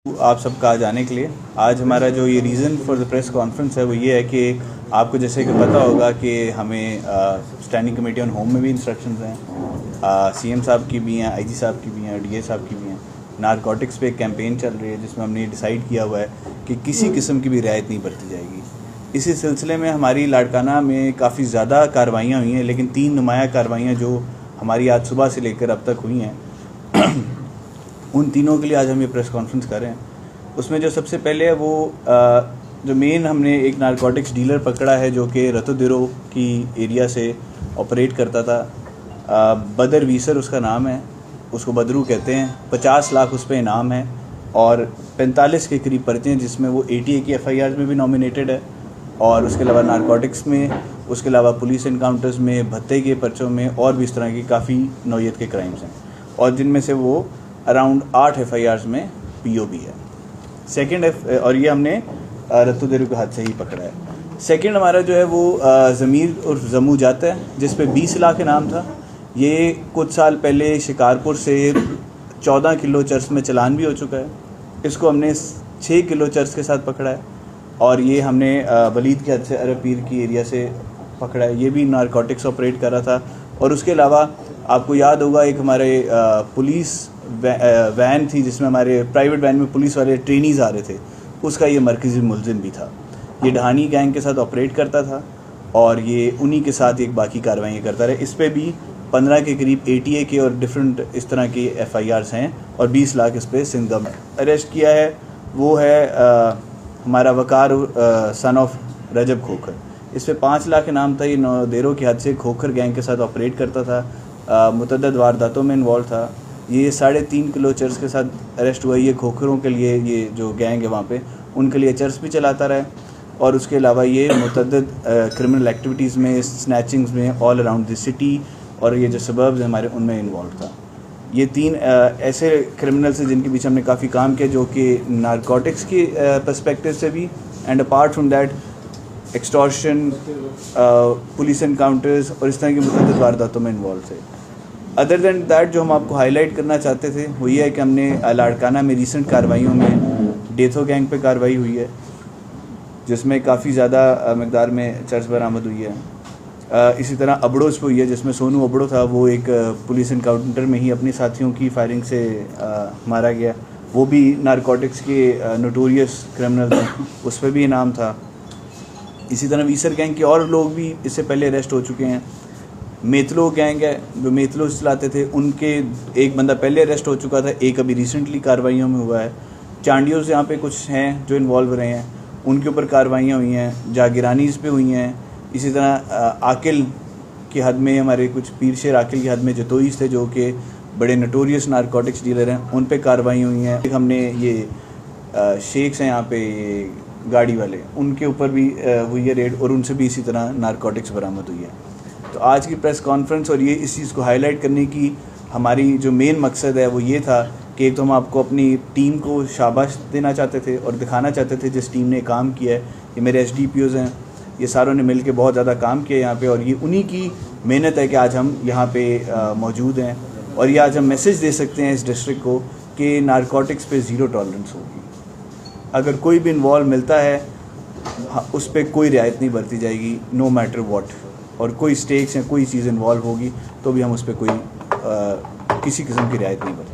आप सबका आज आने के लिए। आज हमारा जो ये reason for the press conference है वो ये है कि आपको जैसे कि पता होगा कि हमें स्टैंडिंग कमेटी ऑन होम में भी इंस्ट्रक्शंस हैं, सीएम साहब की भी हैं, आईजी साहब की भी हैं, डीए साहब की भी हैं। नारकोटिक्स पे एक कैंपेन चल रही है जिसमें हमने डिसाइड किया हुआ है कि किसी किस्म की भी रियायत नहीं बरती जाएगी। इसी सिलसिले में हमारी लाड़काना में काफ़ी ज़्यादा कार्रवाइयाँ हुई हैं, लेकिन 3 नुमाया कार्रवाइयाँ जो हमारी आज सुबह से लेकर अब तक हुई हैं उन तीनों के लिए आज हम ये प्रेस कॉन्फ्रेंस कर रहे हैं। उसमें जो सबसे पहले है वो जो मेन हमने एक नारकोटिक्स डीलर पकड़ा है जो कि रतोदिरो की एरिया से ऑपरेट करता था। बदर वीसर उसका नाम है, उसको बदरू कहते हैं। 50 लाख उस पर इनाम है और 45 के करीब पर्चे हैं जिसमें वो ATA की FIR में भी नॉमिनेटेड है और उसके अलावा नारकोटिक्स में, उसके अलावा पुलिस इनकाउंटर्स में, भत्ते के पर्चों में और भी इस तरह की काफ़ी नौयत के क्राइम्स हैं और जिनमें से वो अराउंड 8 FIRs में POB है। सेकंड और ये हमने रतोदिरो के हाथ से ही पकड़ा है। सेकंड हमारा जो है वो ज़मीर और जमू जाता है जिस पे 20 लाख इनाम था। ये कुछ साल पहले शिकारपुर से 14 किलो चर्स में चालान भी हो चुका है। इसको हमने 6 किलो चर्स के साथ पकड़ा है और ये हमने वलीद के हद से अरब पीर की एरिया से पकड़ा है। ये भी नारकोटिक्स ऑपरेट कर रहा था। और उसके अलावा आपको याद होगा एक हमारे पुलिस वैन थी जिसमें हमारे प्राइवेट वैन में पुलिस वाले ट्रेनीज़ आ रहे थे, उसका ये मरकज़ी मुलजिम भी था। ये ढानी गैंग के साथ ऑपरेट करता था और ये उन्हीं के साथ एक बाकी कार्रवाई करता रहा। इस पर भी 15 के करीब ATA के और डिफरेंट इस तरह की FIRs हैं और 20 लाख इस पर सिंध गवर्नमेंट अरेस्ट किया है। वो है हमारा वकार सन ऑफ रजब खोखर। इस पर 5 लाख इनाम था। ये नौदेरों के हाथ से खोखर गैंग के साथ ऑपरेट करता था, मुतअद्दिद वारदातों में इन्वॉल्व था। ये 3.5 किलो चर्स के साथ अरेस्ट हुआ। ये खोखरों के लिए, ये जो गैंग है वहाँ पे, उनके लिए चर्स भी चलाता रहा है और उसके अलावा ये मुतअद्दिद क्रिमिनल एक्टिविटीज़ में, स्नैचिंग्स में ऑल अराउंड द सिटी और ये जो सबर्ब्स हैं हमारे, उनमें इन्वॉल्व था। ये 3 ऐसे क्रिमिनल्स हैं जिनके पीछे हमने काफ़ी काम किया जो कि नारकोटिक्स की पर्सपेक्टिव से भी and apart from that extortion, police encounters और इस तरह की मुतअद्दिद वारदातों में इन्वॉल्व थे। अदर दैन दैट जो हम आपको हाईलाइट करना चाहते थे वो ये है कि हमने लाड़काना में रीसेंट कार्रवाइयों में डेथो गैंग पे कार्रवाई हुई है जिसमें काफ़ी ज़्यादा मकदार में चर्च बरामद हुई है। इसी तरह अबड़ोस पे हुई है जिसमें सोनू अबड़ो था, वो एक पुलिस इनकाउंटर में ही अपने साथियों की फायरिंग से मारा गया। वो भी नारकोटिक्स के नोटोरियस क्रिमिनल थे, उस पर भी इनाम था। इसी तरह वीसर गैंग के और लोग भी इससे पहले अरेस्ट हो चुके हैं। मेतलो गैंग है जो मेतलो चलाते थे, उनके एक बंदा पहले अरेस्ट हो चुका था, एक अभी रिसेंटली कार्रवाइयों में हुआ है। चांडियों से यहाँ पे कुछ हैं जो इन्वॉल्व रहे हैं, उनके ऊपर कार्रवाइयाँ हुई हैं। जागीरानीज़ पे हुई हैं। इसी तरह आकिल की हद में, हमारे कुछ पीर शेर आकिल की हद में जतोईस थे जो कि बड़े नोटोरियस नारकोटिक्स डीलर हैं, उन पर कार्रवाई हुई हैं। एक हमने ये शेख्स हैं यहाँ पे, ये गाड़ी वाले, उनके ऊपर भी हुई है रेड और उनसे भी इसी तरह नारकोटिक्स बरामद हुई है। तो आज की प्रेस कॉन्फ्रेंस और ये इस चीज़ को हाईलाइट करने की हमारी जो मेन मकसद है वो ये था कि एक तो हम आपको अपनी टीम को शाबाश देना चाहते थे और दिखाना चाहते थे जिस टीम ने काम किया है। ये मेरे SDPOs हैं, ये सारों ने मिल के बहुत ज़्यादा काम किया यहाँ पे और ये उन्हीं की मेहनत है कि आज हम यहाँ पे मौजूद हैं और ये आज हम मैसेज दे सकते हैं इस डिस्ट्रिक्ट को कि नारकोटिक्स पे ज़ीरो टॉलरेंस होगी। अगर कोई भी इन्वॉल्व मिलता है उस पर कोई रियायत नहीं बरती जाएगी, नो मैटर व्हाट। और कोई स्टेक्स या कोई चीज़ इन्वॉल्व होगी तो भी हम उस पर कोई किसी किस्म की रियायत नहीं बरतेंगे।